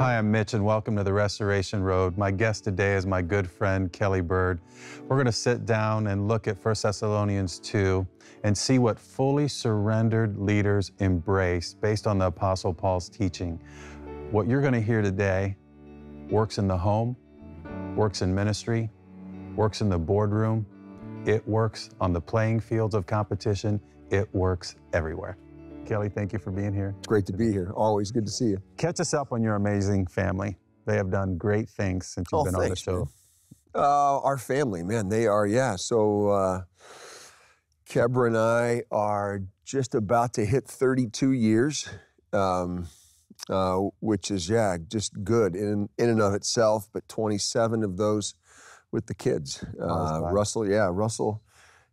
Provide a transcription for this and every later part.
Hi, I'm Mitch, and welcome to the Restoration Road. My guest today is my good friend, Kelly Byrd. We're going to sit down and look at 1 Thessalonians 2 and see what fully surrendered leaders embrace based on the Apostle Paul's teaching. What you're going to hear today works in the home, works in ministry, works in the boardroom. It works on the playing fields of competition. It works everywhere. Kelly, thank you for being here. It's great to be here. Always good to see you. Catch us up on your amazing family. They have done great things since you've been on the show. Our family, man, they are, yeah. So Kebra and I are just about to hit 32 years, which is, yeah, just good in and of itself, but 27 of those with the kids. Russell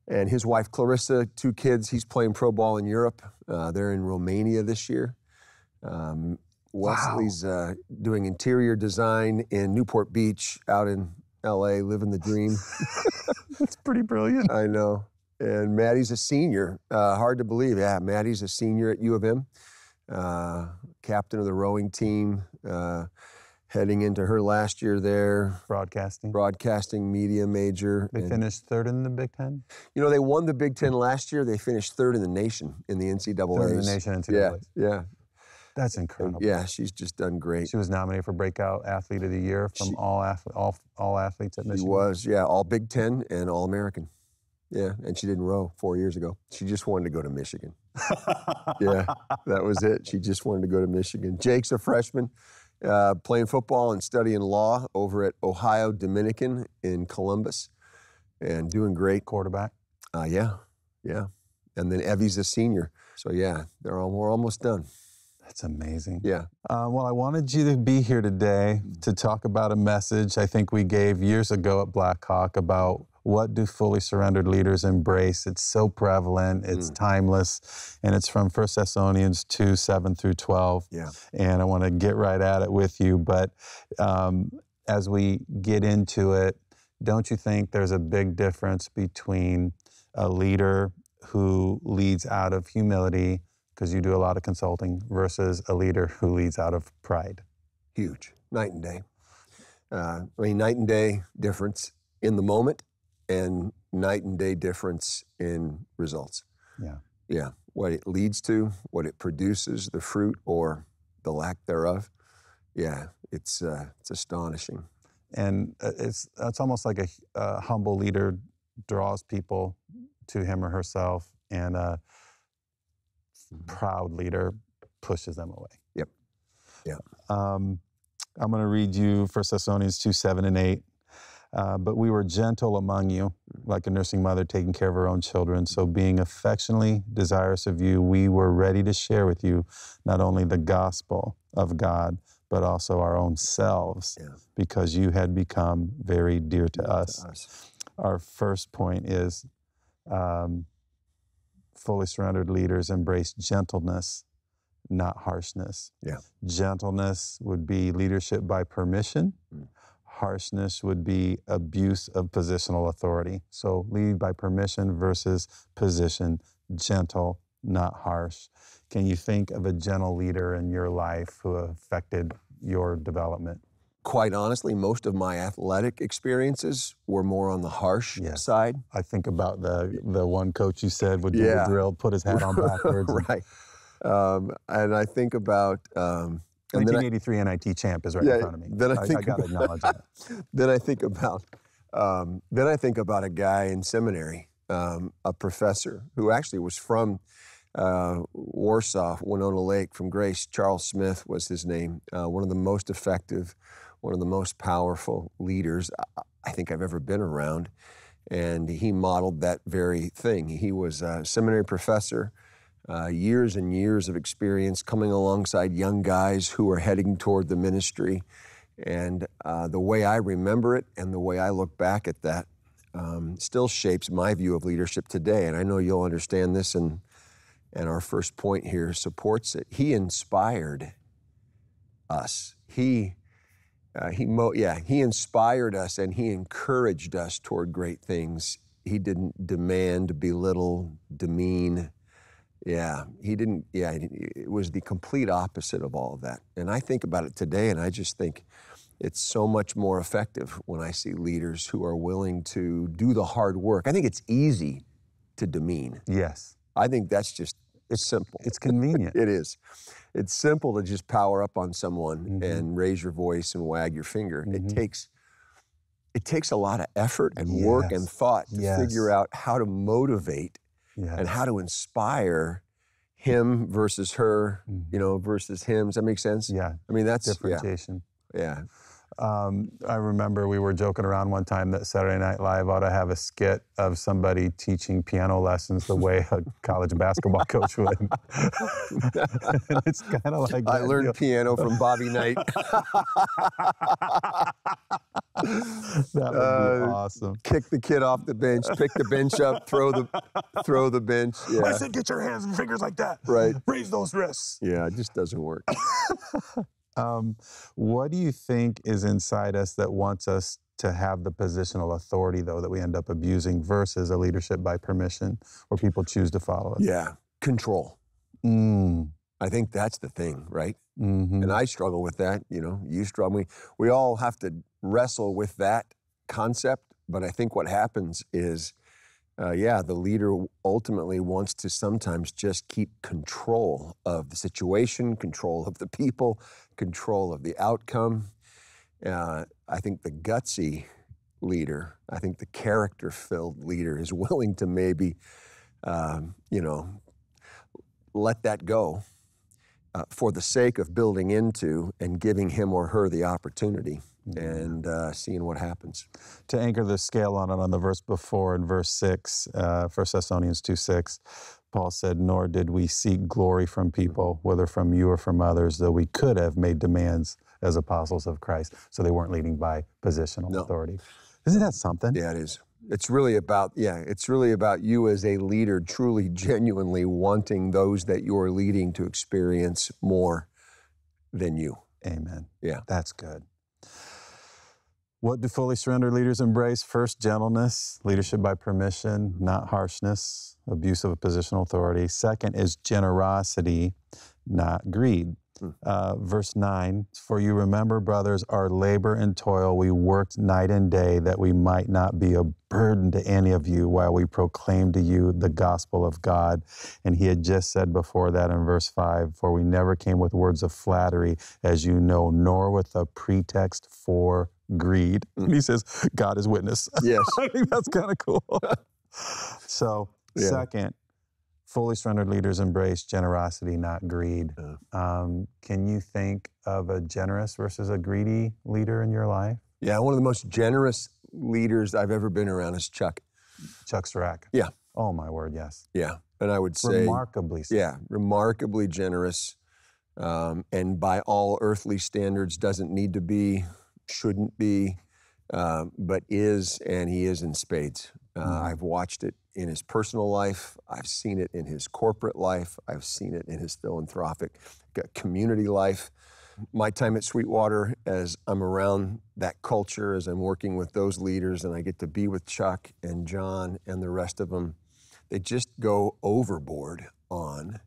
and his wife, Clarissa, 2 kids. He's playing pro ball in Europe. They're in Romania this year. Wesley's doing interior design in Newport Beach out in LA, living the dream. That's pretty brilliant. I know. And Maddie's a senior. Hard to believe. Yeah, Maddie's a senior at U of M, captain of the rowing team. Heading into her last year there. Broadcasting media major. They finished 3rd in the Big Ten? You know, they won the Big Ten last year. They finished 3rd in the nation in the NCAAs. 3rd in the nation in NCAAs. Yeah. That's incredible. Yeah, she's just done great. She was nominated for Breakout Athlete of the Year from all athletes at Michigan. She was, yeah, all Big Ten and all American. Yeah, and she didn't row 4 years ago. She just wanted to go to Michigan. Yeah, that was it. She just wanted to go to Michigan. Jake's a freshman. Playing football and studying law over at Ohio Dominican in Columbus, and doing great. Quarterback? Yeah. And then Evie's a senior. So yeah, we're almost done. That's amazing. Yeah. Well, I wanted you to be here today to talk about a message I think we gave years ago at Blackhawk about what do fully surrendered leaders embrace. It's so prevalent, it's timeless, and it's from 1 Thessalonians 2, 7 through 12. Yeah. And I want to get right at it with you, but as we get into it, don't you think there's a big difference between a leader who leads out of humility, because you do a lot of consulting, versus a leader who leads out of pride? Huge. Night and day. Night and day difference in the moment, and night and day difference in results. Yeah. What it leads to, what it produces, the fruit or the lack thereof. Yeah, it's astonishing. And it's almost like a humble leader draws people to him or herself, and a proud leader pushes them away. Yep. Yeah. I'm going to read you 1 Thessalonians 2, 7 and 8. But we were gentle among you, like a nursing mother taking care of her own children. So being affectionately desirous of you, we were ready to share with you not only the gospel of God, but also our own selves, because you had become very dear to us. Our first point is fully surrendered leaders embrace gentleness, not harshness. Yeah. Gentleness would be leadership by permission. Harshness would be abuse of positional authority. So lead by permission versus position, gentle, not harsh. Can you think of a gentle leader in your life who affected your development? Quite honestly, most of my athletic experiences were more on the harsh side. I think about the one coach you said would do the drill, put his hat on backwards. Right. And I think about... 1983 NIT champ is right in front of me. I got to acknowledge that. Then I think about a guy in seminary, a professor who actually was from Warsaw, Winona Lake, from Grace. Charles Smith was his name. One of the most effective, one of the most powerful leaders I think I've ever been around. And he modeled that very thing. He was a seminary professor. Years and years of experience coming alongside young guys who are heading toward the ministry. And the way I remember it and the way I look back at that still shapes my view of leadership today. And I know you'll understand this, and our first point here supports it. He inspired us. He inspired us, and he encouraged us toward great things. He didn't demand, belittle, demean, Yeah, he didn't, yeah, it was the complete opposite of all of that. And I think about it today, and I just think it's so much more effective when I see leaders who are willing to do the hard work. I think it's easy to demean. Yes. I think that's just, it's simple. It's convenient. It is. It's simple to just power up on someone and raise your voice and wag your finger. It takes a lot of effort and work and thought to figure out how to motivate and how to inspire him versus her, you know, versus him. Does that make sense? Yeah. I mean, that's differentiation. Yeah. I remember we were joking around one time that Saturday Night Live ought to have a skit of somebody teaching piano lessons the way a college basketball coach would. And it's kind of like I learned piano from Bobby Knight. That would be awesome. Kick the kid off the bench, pick the bench up, throw the bench. Yeah. I said, get your hands and fingers like that. Right. Raise those wrists. Yeah, it just doesn't work. What do you think is inside us that wants us to have the positional authority, though, that we end up abusing versus a leadership by permission where people choose to follow us? Yeah, control. I think that's the thing, right? And I struggle with that. You know, you struggle. We all have to wrestle with that concept. But I think what happens is, the leader ultimately wants to sometimes just keep control of the situation, control of the people, control of the outcome. I think the gutsy leader, I think the character-filled leader is willing to maybe, let that go for the sake of building into and giving him or her the opportunity and seeing what happens. To anchor the scale on it on the verse before, in verse 6, 1 Thessalonians 2:6, Paul said, nor did we seek glory from people, whether from you or from others, though we could have made demands as apostles of Christ. So they weren't leading by positional authority. Isn't that something? Yeah, it is. It's really about you as a leader truly, genuinely wanting those that you're leading to experience more than you. Amen. Yeah. That's good. What do fully surrendered leaders embrace? First, gentleness, leadership by permission, not harshness, abuse of a positional authority. Second is generosity, not greed. Verse 9, for you remember, brothers, our labor and toil, we worked night and day that we might not be a burden to any of you while we proclaim to you the gospel of God. And he had just said before that in verse 5, for we never came with words of flattery, as you know, nor with a pretext for greed. And he says, God is witness. Yes. I think that's kind of cool. So, second, fully surrendered leaders embrace generosity, not greed. Can you think of a generous versus a greedy leader in your life? Yeah, one of the most generous leaders I've ever been around is Chuck. Chuck Sirac. Yeah. Oh, my word, yes. Yeah, and I would say... Remarkably so. Yeah, remarkably generous, and by all earthly standards doesn't need to be, shouldn't be, but is, and he is in spades. I've watched it in his personal life. I've seen it in his corporate life. I've seen it in his philanthropic community life. My time at Sweetwater, as I'm around that culture, as I'm working with those leaders, and I get to be with Chuck and John and the rest of them, they just go overboard on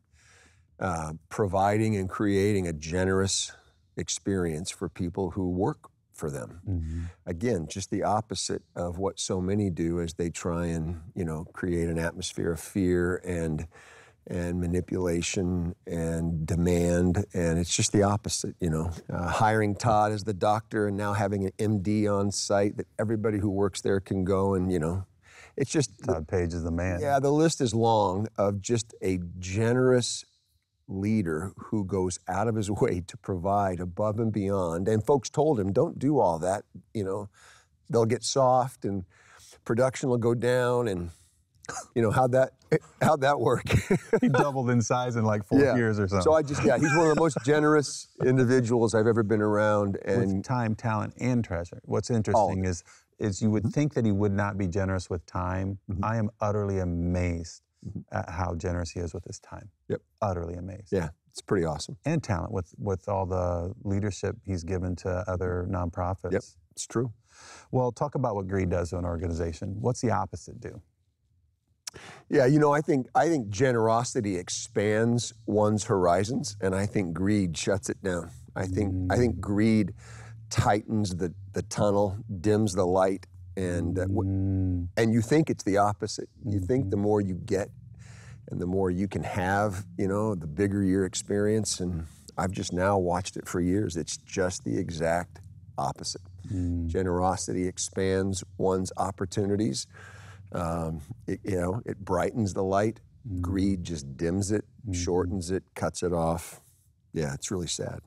providing and creating a generous experience for people who work for them. Again, just the opposite of what so many do as they try and, create an atmosphere of fear and manipulation and demand, and it's just the opposite, hiring Todd as the doctor and now having an MD on site that everybody who works there can go and, it's just... Todd Page is the man. Yeah, the list is long of just a generous leader who goes out of his way to provide above and beyond. And folks told him, don't do all that, they'll get soft and production will go down, and how'd that work? He doubled in size in like 4 years or something. So he's one of the most generous individuals I've ever been around. And with time, talent, and treasure. What's interesting is you would think that he would not be generous with time. I am utterly amazed at how generous he is with his time. Yep. Utterly amazed. Yeah, it's pretty awesome. And talent with all the leadership he's given to other nonprofits. Yep, it's true. Well, talk about what greed does to an organization. What's the opposite do? Yeah, I think generosity expands one's horizons, and I think greed shuts it down. I think greed tightens the tunnel, dims the light, and you think it's the opposite. You think the more you get and the more you can have, the bigger your experience. And I've just now watched it for years. It's just the exact opposite. Generosity expands one's opportunities. It brightens the light. Greed just dims it, shortens it, cuts it off. Yeah, it's really sad.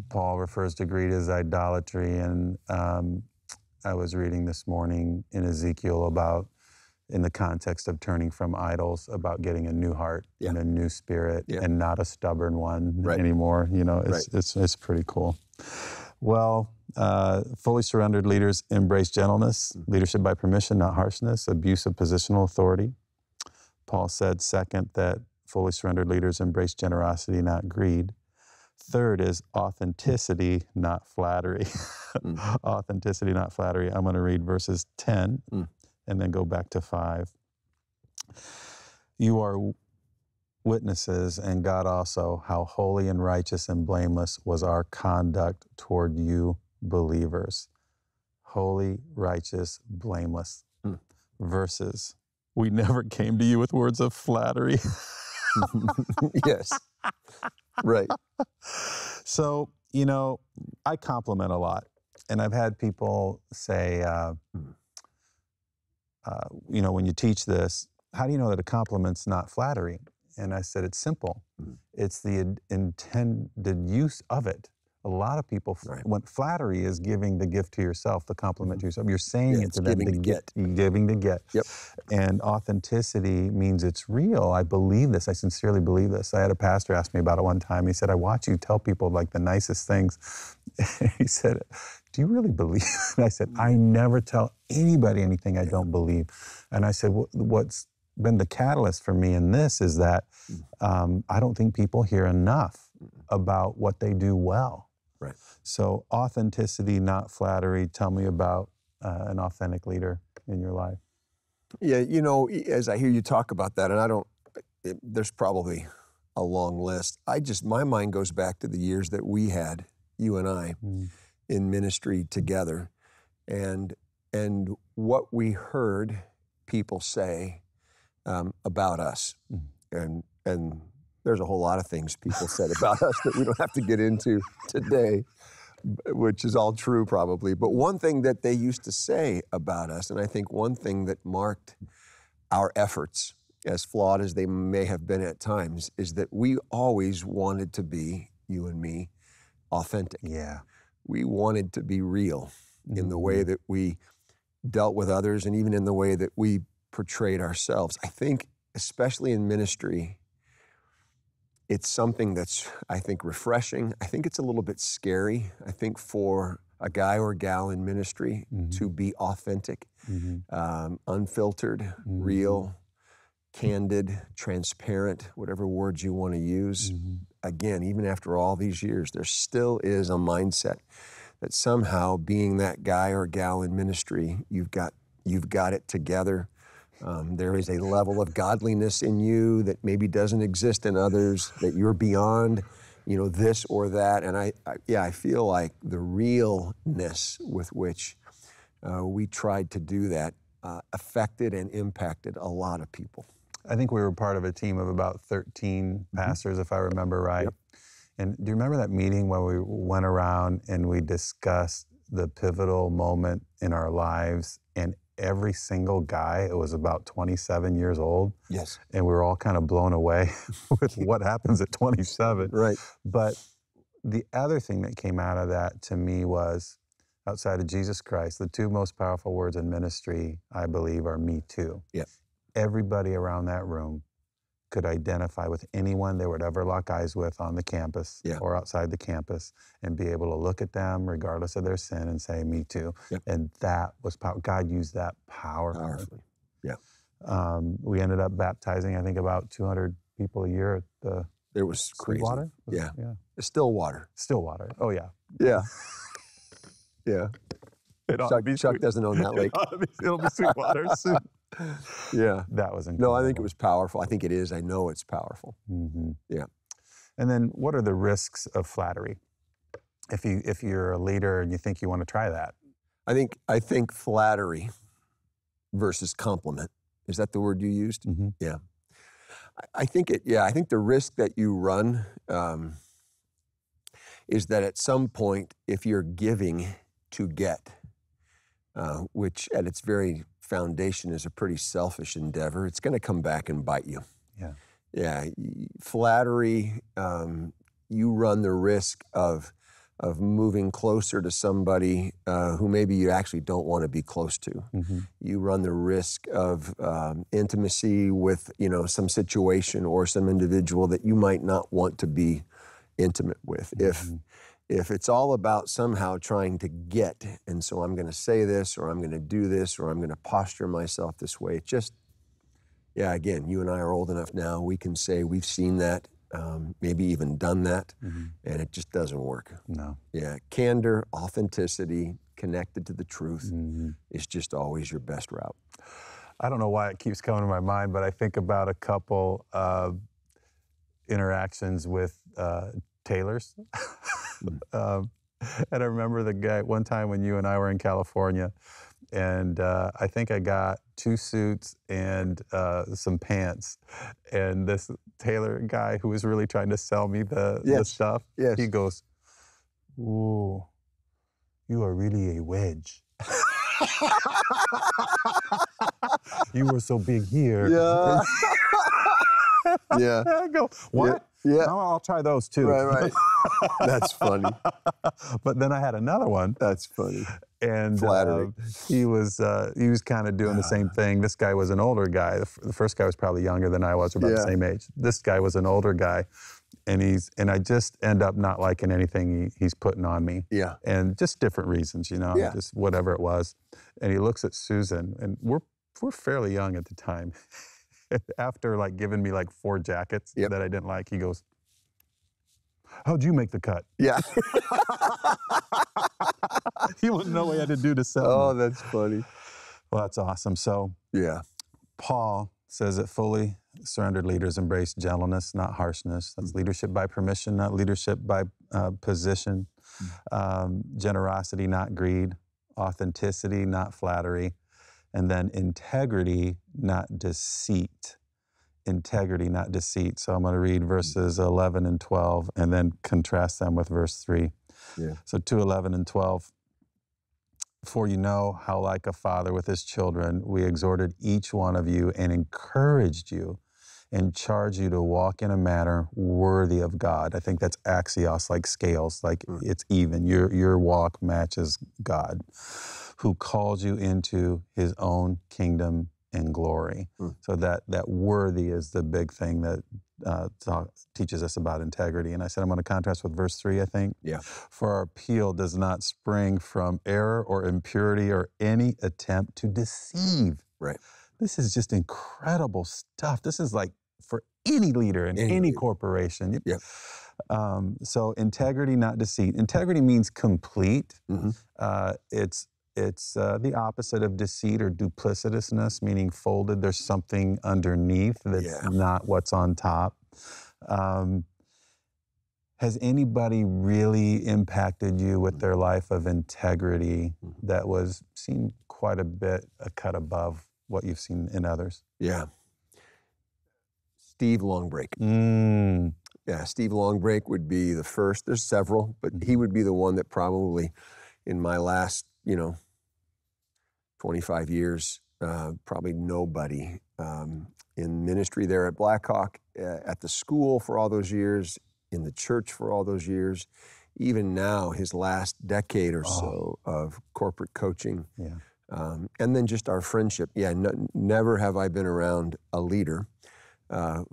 Paul refers to greed as idolatry, and I was reading this morning in Ezekiel about, in the context of turning from idols, about getting a new heart and a new spirit and not a stubborn one anymore. It's pretty cool. Well, fully surrendered leaders embrace gentleness, leadership by permission, not harshness, abuse of positional authority. Paul said, second, that fully surrendered leaders embrace generosity, not greed. Third is authenticity, not flattery. Authenticity, not flattery. I'm going to read verses 10 and then go back to 5. You are witnesses, and God also, how holy and righteous and blameless was our conduct toward you believers. Holy, righteous, blameless. Versus, we never came to you with words of flattery. Yes. Right. So, I compliment a lot. And I've had people say, when you teach this, how do you know that a compliment's not flattery? And I said, it's simple. It's the intended use of it. A lot of people, when flattery is giving the gift to yourself, the compliment to yourself. You're saying it to them to get. Giving to get. Yep. And authenticity means it's real. I believe this. I sincerely believe this. I had a pastor ask me about it one time. He said, I watch you tell people like the nicest things. He said, do you really believe? And I said, I never tell anybody anything I don't believe. And I said, what's been the catalyst for me in this is that I don't think people hear enough about what they do well. Right. So authenticity, not flattery. Tell me about an authentic leader in your life. Yeah, as I hear you talk about that, and there's probably a long list. My mind goes back to the years that we had, you and I, in ministry together, and what we heard people say about us, and there's a whole lot of things people said about us that we don't have to get into today, which is all true probably. But one thing that they used to say about us, and I think one thing that marked our efforts, as flawed as they may have been at times, is that we always wanted to be, you and me, authentic. Yeah. We wanted to be real in the way that we dealt with others and even in the way that we portrayed ourselves. I think, especially in ministry, it's something that's, I think, refreshing. I think it's a little bit scary. I think for a guy or gal in ministry to be authentic, unfiltered, real, candid, transparent, whatever words you want to use. Again, even after all these years, there still is a mindset that somehow being that guy or gal in ministry, you've got it together. There is a level of godliness in you that maybe doesn't exist in others, that you're beyond, this or that. And I feel like the realness with which we tried to do that affected and impacted a lot of people. I think we were part of a team of about 13 pastors, if I remember right. Yep. And do you remember that meeting where we went around and we discussed the pivotal moment in our lives, and every single guy, it was about 27 years old. Yes. And we were all kind of blown away with what happens at 27. Right. But the other thing that came out of that to me was, outside of Jesus Christ, the two most powerful words in ministry, I believe, are me too. Yeah. Everybody around that room could identify with anyone they would ever lock eyes with on the campus or outside the campus and be able to look at them regardless of their sin and say, me too. Yep. And that was power. God used that powerfully. Yeah. We ended up baptizing, I think, about 200 people a year at the It was crazy. Stillwater? Yeah. Yeah. Stillwater. Stillwater. Oh, yeah. Yeah. Yeah. Chuck Doesn't own that lake. It'll be Sweetwater soon. Yeah. That was No, incredible. I think it was powerful. I think it is. I know it's powerful. Yeah. And then what are the risks of flattery? If you're a leader and you think you want to try that? I think flattery versus compliment. Is that the word you used? Yeah. I think the risk that you run is that at some point, if you're giving to get, which at its very foundation is a pretty selfish endeavor, it's going to come back and bite you. Yeah. Yeah. Flattery, you run the risk of moving closer to somebody who maybe you actually don't want to be close to. You run the risk of intimacy with, some situation or some individual that you might not want to be intimate with. If it's all about somehow trying to get, and so I'm going to say this, or I'm going to do this, or I'm going to posture myself this way, again, you and I are old enough now, we can say we've seen that. Maybe even done that, and it just doesn't work. No. Yeah, candor, authenticity, connected to the truth is just always your best route. I don't know why it keeps coming to my mind, but I think about a couple interactions with tailors. And I remember the guy one time when you and I were in California, and I think I got 2 suits and some pants. And this tailor guy who was really trying to sell me the stuff, he goes, "Ooh, you are really a wedge." You were so big here. Yeah. Yeah. I go, what? Yeah. No, I'll try those too. Right. That's funny. But then I had another one. That's funny. And Flattery. he was kind of doing the same thing. This guy was an older guy. The first guy was probably younger than I was, about the same age. This guy was an older guy, and I just end up not liking anything he's putting on me. Yeah. And just different reasons, just whatever it was. And he looks at Susan, and we're fairly young at the time. After giving me 4 jackets that I didn't like, he goes, "How'd you make the cut?" Yeah. He wouldn't know what he had to do to sell me. Oh, that's funny. Well, that's awesome. So yeah, Paul says that fully surrendered leaders embrace gentleness, not harshness. That's leadership by permission, not leadership by position. Generosity, not greed. Authenticity, not flattery. And then integrity, not deceit. Integrity, not deceit. So I'm going to read verses 11 and 12 and then contrast them with verse 3. Yeah. So 2:11 and 12. For you know how, like a father with his children, we exhorted each one of you and encouraged you and charged you to walk in a manner worthy of God. I think that's axios, like scales, it's even. Your walk matches God, who calls you into his own kingdom and glory. So that worthy is the big thing that teaches us about integrity. And I said I'm going to contrast with verse 3, I think. Yeah. For our appeal does not spring from error or impurity or any attempt to deceive. Right. This is just incredible stuff. This is for any leader in any corporation. Yeah. So integrity, not deceit. Integrity means complete. It's the opposite of deceit or duplicitousness, meaning folded. There's something underneath that's not what's on top. Has anybody really impacted you with their life of integrity that seemed quite a bit a cut above what you've seen in others? Yeah. Steve Longbreak. Yeah, Steve Longbreak would be the first. There's several, but he would be the one that probably in my last, 25 years, probably nobody in ministry there at Blackhawk, at the school for all those years, in the church for all those years, even now, his last decade or so of corporate coaching. Yeah. And then just our friendship. Yeah, never have I been around a leader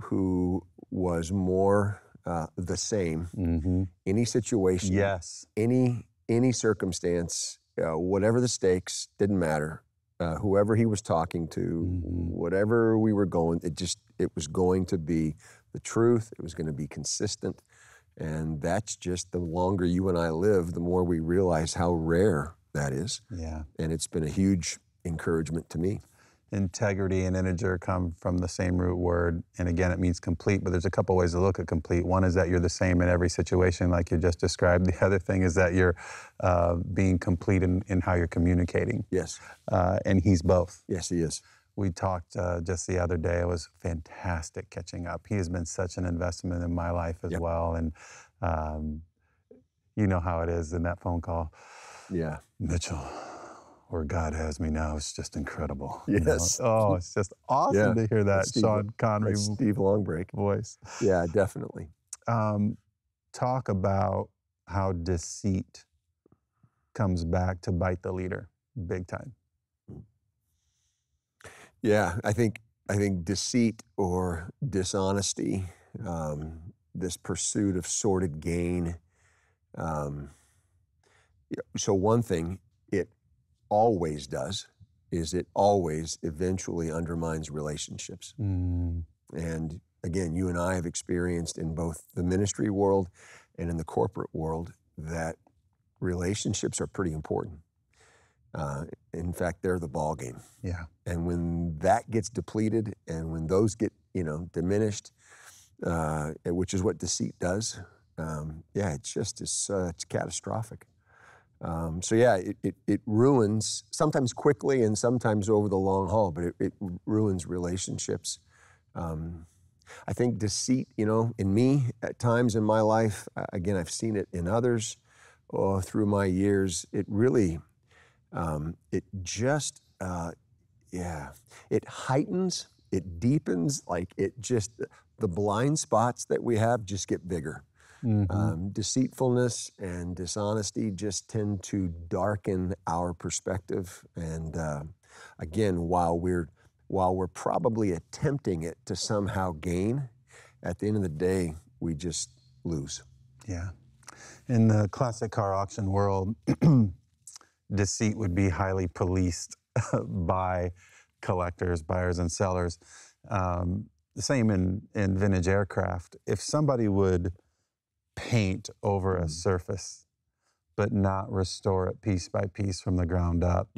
who was more the same. Any situation, any circumstance, whatever the stakes, didn't matter. Whoever he was talking to, whatever we were going, it was going to be the truth. It was going to be consistent. And that's just, the longer you and I live, the more we realize how rare that is. Yeah. And it's been a huge encouragement to me. Integrity and integer come from the same root word. And again, it means complete, but there's a couple ways to look at complete. One is that you're the same in every situation like you just described. The other thing is that you're being complete in how you're communicating. Yes. And he's both. Yes, he is. We talked just the other day. It was fantastic catching up. He has been such an investment in my life as well. And you know how it is in that phone call. Yeah. Mitchell, where God has me now, it's just incredible. Yes. You know? Oh, it's just awesome to hear that Sean Connery Steve Longbreak voice. Yeah, definitely. Talk about how deceit comes back to bite the leader big time. Yeah, I think deceit or dishonesty, this pursuit of sordid gain. So one thing it always does is it always eventually undermines relationships. And again, you and I have experienced in both the ministry world and in the corporate world that relationships are pretty important. In fact, they're the ball game. Yeah. And when that gets depleted and when those get, diminished, which is what deceit does, it's catastrophic. It ruins, sometimes quickly and sometimes over the long haul, but it ruins relationships. I think deceit, in me at times in my life, again, I've seen it in others through my years, it really, it heightens, it deepens, the blind spots that we have just get bigger. Deceitfulness and dishonesty just tend to darken our perspective. And again, while we're probably attempting it to somehow gain, at the end of the day, we just lose. Yeah. In the classic car auction world, deceit would be highly policed by collectors, buyers, and sellers. The same in vintage aircraft. If somebody would paint over a surface, but not restore it piece by piece from the ground up,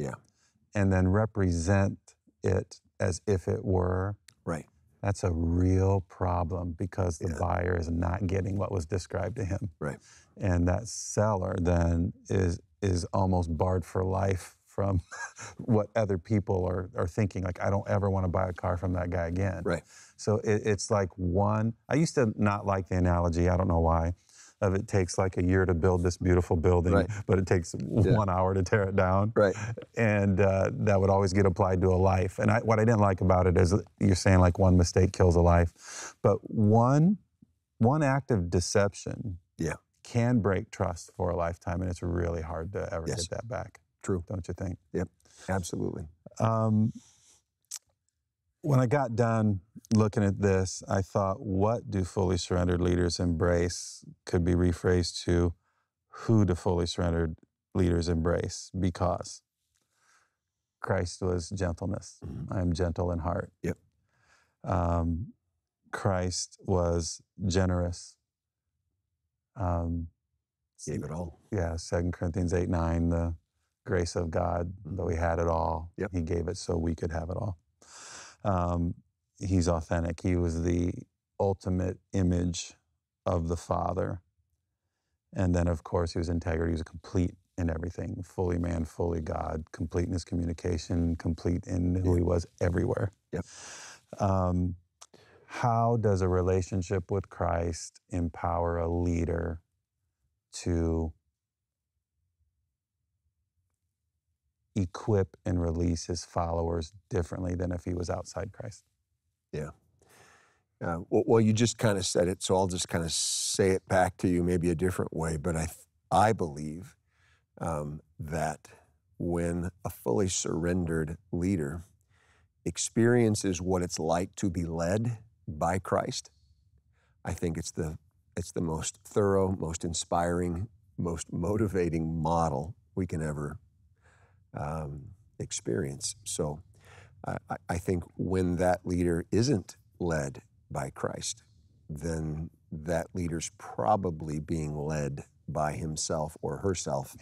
and then represent it as if it were, right, that's a real problem because the buyer is not getting what was described to him. Right. And that seller then is almost barred for life from what other people are thinking. Like, I don't ever want to buy a car from that guy again. Right. So it's like I used to not like the analogy, I don't know why, of it takes like a year to build this beautiful building, but it takes 1 hour to tear it down. Right. And that would always get applied to a life. And what I didn't like about it is you're saying like one mistake kills a life. But one act of deception can break trust for a lifetime, and it's really hard to ever get that back. True. Don't you think? Yep, absolutely. When I got done looking at this, I thought, what do fully surrendered leaders embrace? Could be rephrased to, who do fully surrendered leaders embrace? Because Christ was gentleness. I am gentle in heart. Yep. Christ was generous. Gave it all. Yeah, 2 Corinthians 8:9, the grace of God, though he had it all, he gave it so we could have it all. He's authentic. He was the ultimate image of the Father. And then, of course, he was integrity. He was complete in everything. Fully man, fully God. Complete in his communication, complete in who he was everywhere. Yep. How does a relationship with Christ empower a leader to equip and release his followers differently than if he was outside Christ? Yeah. Well, you just kind of said it, so I'll just kind of say it back to you maybe a different way. But I believe that when a fully surrendered leader experiences what it's like to be led by Christ, I think it's the most thorough, most inspiring, most motivating model we can ever experience. So I think when that leader isn't led by Christ, then that leader's probably being led by himself or herself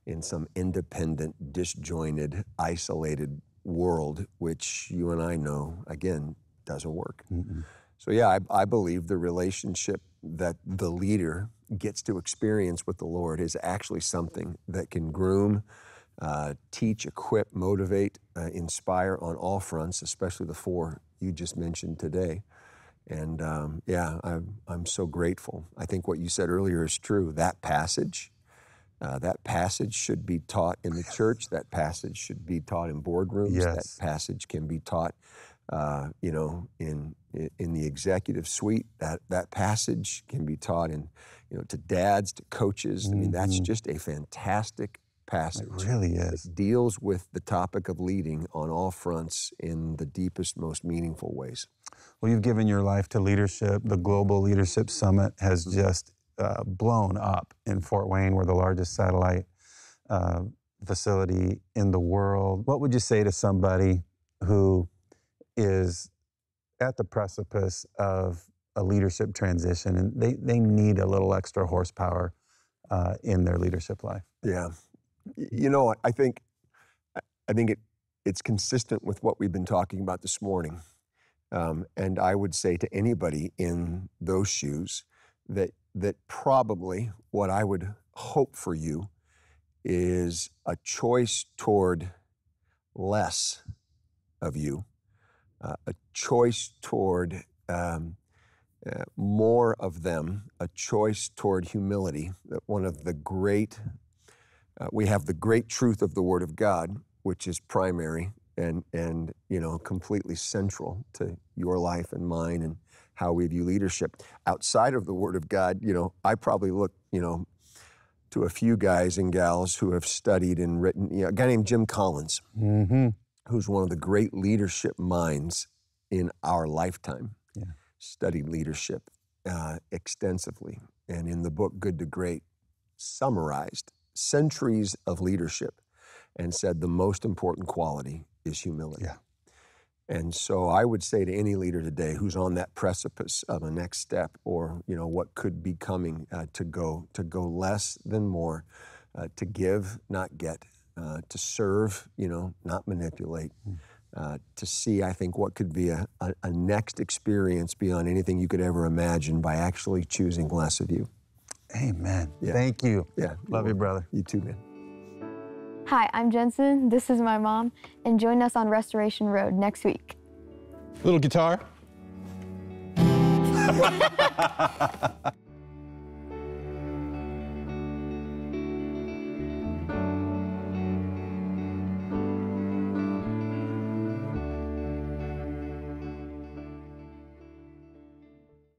in some independent, disjointed, isolated world, which you and I know, again, doesn't work. Mm-mm. So yeah, I believe the relationship that the leader gets to experience with the Lord is actually something that can groom, teach, equip, motivate, inspire on all fronts, especially the four you just mentioned today. And yeah, I'm so grateful. I think what you said earlier is true. That passage should be taught in the church. That passage should be taught in boardrooms. Yes. That passage can be taught, you know, in the executive suite. That passage can be taught in, you know, to dads, to coaches. I mean, that's just a fantastic passage. It really is. It deals with the topic of leading on all fronts in the deepest, most meaningful ways. Well, you've given your life to leadership. The Global Leadership Summit has just blown up in Fort Wayne. We're the largest satellite facility in the world. What would you say to somebody who is at the precipice of a leadership transition and they need a little extra horsepower in their leadership life? Yeah. You know, I think it's consistent with what we've been talking about this morning. And I would say to anybody in those shoes that probably what I would hope for you is a choice toward less of you, a choice toward more of them, a choice toward humility. That one of the great, we have the great truth of the Word of God, which is primary and you know, completely central to your life and mine and how we view leadership. Outside of the Word of God, you know, I probably look, you know, to a few guys and gals who have studied and written, you know, a guy named Jim Collins, who's one of the great leadership minds in our lifetime, studied leadership extensively. And in the book, Good to Great, summarized centuries of leadership and said the most important quality is humility. Yeah. And so I would say to any leader today who's on that precipice of a next step or, you know, what could be coming, to go less than more, to give, not get, to serve, you know, not manipulate, to see, I think, what could be a next experience beyond anything you could ever imagine by actually choosing less of you. Amen. Yeah. Thank you. Yeah. Love you, brother. You too, man. Hi, I'm Jensen. This is my mom. And join us on Restoration Road next week. Little guitar.